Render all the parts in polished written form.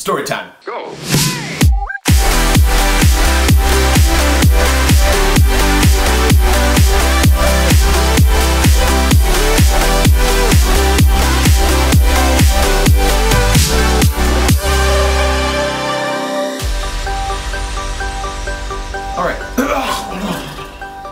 Story time. Go! Alright.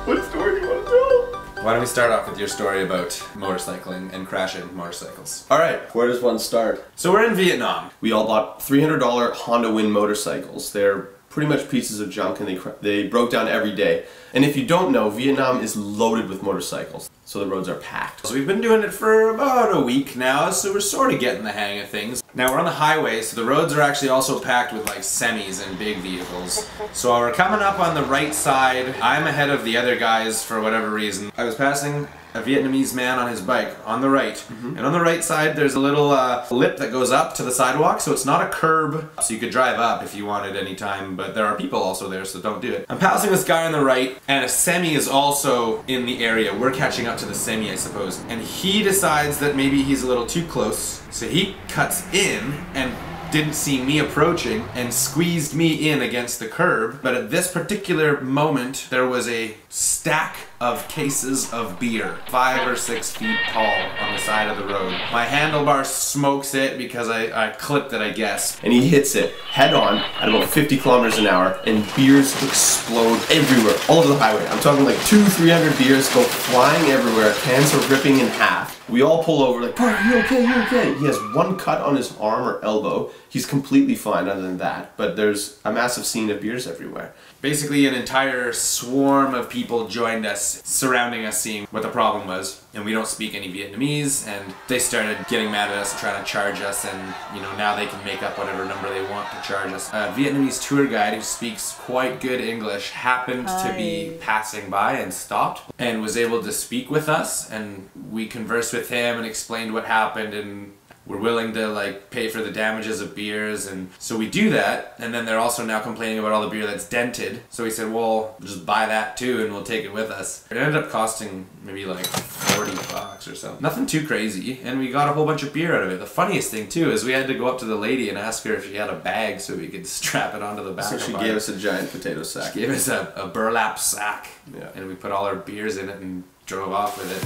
What story do you want to tell? Why don't we start off with your story about motorcycling and crashing motorcycles? Alright, where does one start? So we're in Vietnam. We all bought $300 Honda Win motorcycles. They're pretty much pieces of junk and they broke down every day. And if you don't know, Vietnam is loaded with motorcycles. So the roads are packed. So we've been doing it for about a week now, so we're sort of getting the hang of things. Now we're on the highway, so the roads are actually also packed with like semis and big vehicles. So while we're coming up on the right side, I'm ahead of the other guys for whatever reason. I was passing a Vietnamese man on his bike on the right. And on the right side there's a little lip that goes up to the sidewalk, so it's not a curb, so you could drive up if you wanted any time, but there are people also there, so don't do it. I'm passing this guy on the right, and a semi is also in the area. We're catching up to the semi, I suppose. And he decides that maybe he's a little too close, so he cuts in and didn't see me approaching and squeezed me in against the curb. But at this particular moment, there was a stack of cases of beer, 5 or 6 feet tall, on the side of the road. My handlebar smokes it because I clipped it, I guess. And he hits it head on at about 50 kilometers an hour, and beers explode everywhere, all over the highway. I'm talking like 200-300 beers go flying everywhere, cans are ripping in half. We all pull over like, "Bro, you okay, you okay?" He has one cut on his arm or elbow. He's completely fine other than that, but there's a massive scene of beers everywhere. Basically an entire swarm of people joined us, surrounding us, seeing what the problem was. And we don't speak any Vietnamese, and they started getting mad at us and trying to charge us, and you know, now they can make up whatever number they want to charge us. A Vietnamese tour guide who speaks quite good English happened to be passing by and stopped and was able to speak with us, and we conversed with him and explained what happened, and we're willing to like pay for the damages of beers. And so we do that, and then they're also now complaining about all the beer that's dented. So we said, well, just buy that too and we'll take it with us. It ended up costing maybe like 40 bucks or something. Nothing too crazy, and we got a whole bunch of beer out of it. The funniest thing too is we had to go up to the lady and ask her if she had a bag so we could strap it onto the back So of she our... gave us a giant potato sack. She gave us a burlap sack, Yeah. and we put all our beers in it and drove off with it.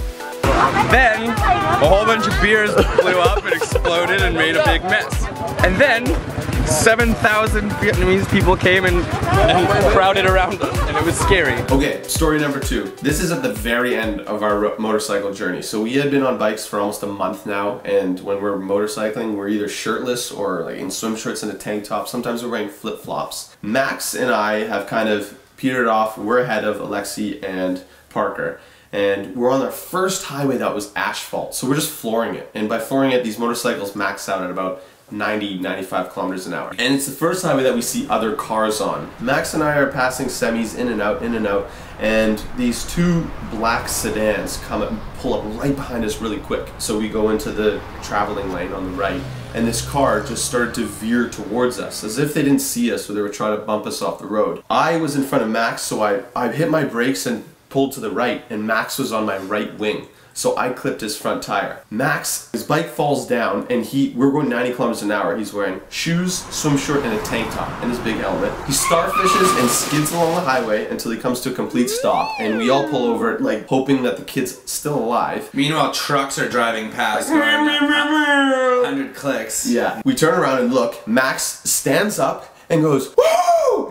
Then, a whole bunch of beers blew up and exploded and made a big mess. And then, 7,000 Vietnamese people came and crowded around us, and it was scary. Okay, story number 2. This is at the very end of our motorcycle journey. So we had been on bikes for almost a month now, and when we're motorcycling, we're either shirtless or like in swim shorts and a tank top. Sometimes we're wearing flip-flops. Max and I have kind of petered off. We're ahead of Alexi and Parker. And we're on our first highway that was asphalt, so we're just flooring it. And by flooring it, these motorcycles max out at about 90-95 kilometers an hour. And it's the first highway that we see other cars on. Max and I are passing semis in and out, and these 2 black sedans come up and pull up right behind us really quick. So we go into the traveling lane on the right, and this car just started to veer towards us as if they didn't see us, or they were trying to bump us off the road. I was in front of Max, so I hit my brakes and pulled to the right, and Max was on my right wing, so I clipped his front tire. Max, his bike falls down, and we're going 90 kilometers an hour. He's wearing shoes, swim short, and a tank top, and his big helmet. He starfishes and skids along the highway until he comes to a complete stop, and we all pull over, like, hoping that the kid's still alive. Meanwhile, trucks are driving past going 100 clicks. Yeah. We turn around and look. Max stands up and goes, "Woo!"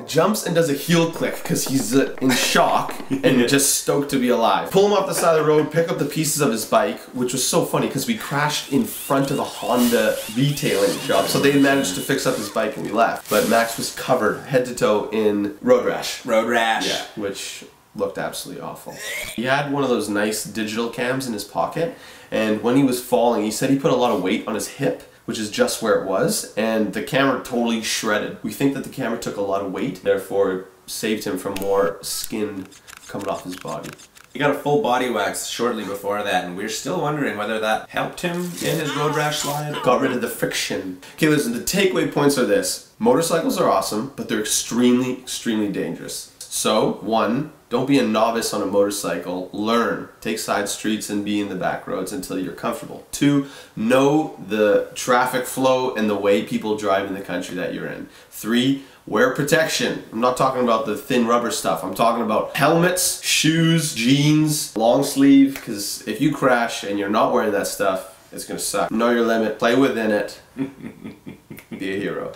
Jumps and does a heel click because he's in shock and just stoked to be alive. Pull him off the side of the road, pick up the pieces of his bike, which was so funny because we crashed in front of a Honda retailing shop. So they managed to fix up his bike and we left. But Max was covered head to toe in road rash. Road rash. Yeah, which looked absolutely awful. He had one of those nice digital cams in his pocket, and when he was falling, he said he put a lot of weight on his hip, which is just where it was, and the camera totally shredded. We think that the camera took a lot of weight, therefore it saved him from more skin coming off his body. He got a full body wax shortly before that, and we're still wondering whether that helped him in his road rash slide. Got rid of the friction. Okay, listen, the takeaway points are this. Motorcycles are awesome, but they're extremely, extremely dangerous. So, 1, Don't be a novice on a motorcycle. Learn. Take side streets and be in the back roads until you're comfortable. 2, know the traffic flow and the way people drive in the country that you're in. 3, wear protection. I'm not talking about the thin rubber stuff. I'm talking about helmets, shoes, jeans, long sleeve, because if you crash and you're not wearing that stuff, it's gonna suck. Know your limit. Play within it. Be a hero.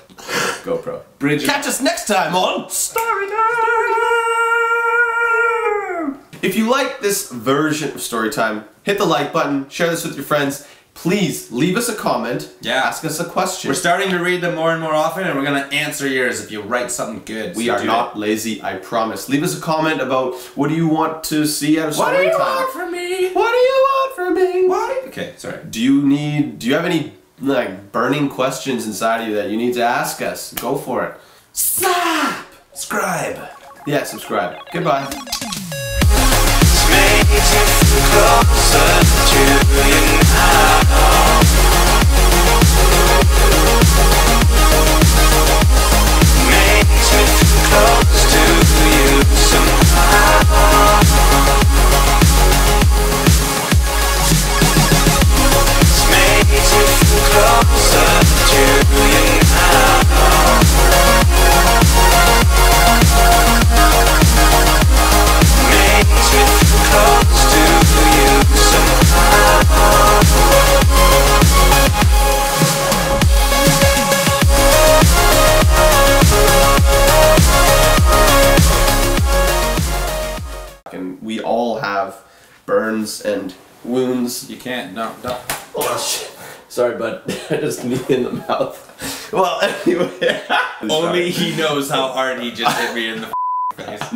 GoPro. Bridge. Catch us next time on Story Time! If you like this version of Story Time, hit the like button, share this with your friends. Please leave us a comment. Yeah. Ask us a question. We're starting to read them more and more often, and we're gonna answer yours if you write something good. We are not lazy, I promise. Leave us a comment about what do you want to see out of Story Time. What do you want from me? What do you want from me? What? Okay, sorry. Do you have any like burning questions inside of you that you need to ask us? Go for it. Slap! Subscribe. Yeah, subscribe. Goodbye. And we all have burns and wounds. You can't. No. Oh shit. Sorry, bud. I just knee in the mouth. Well, anyway. Only he knows how hard he just hit me in the face.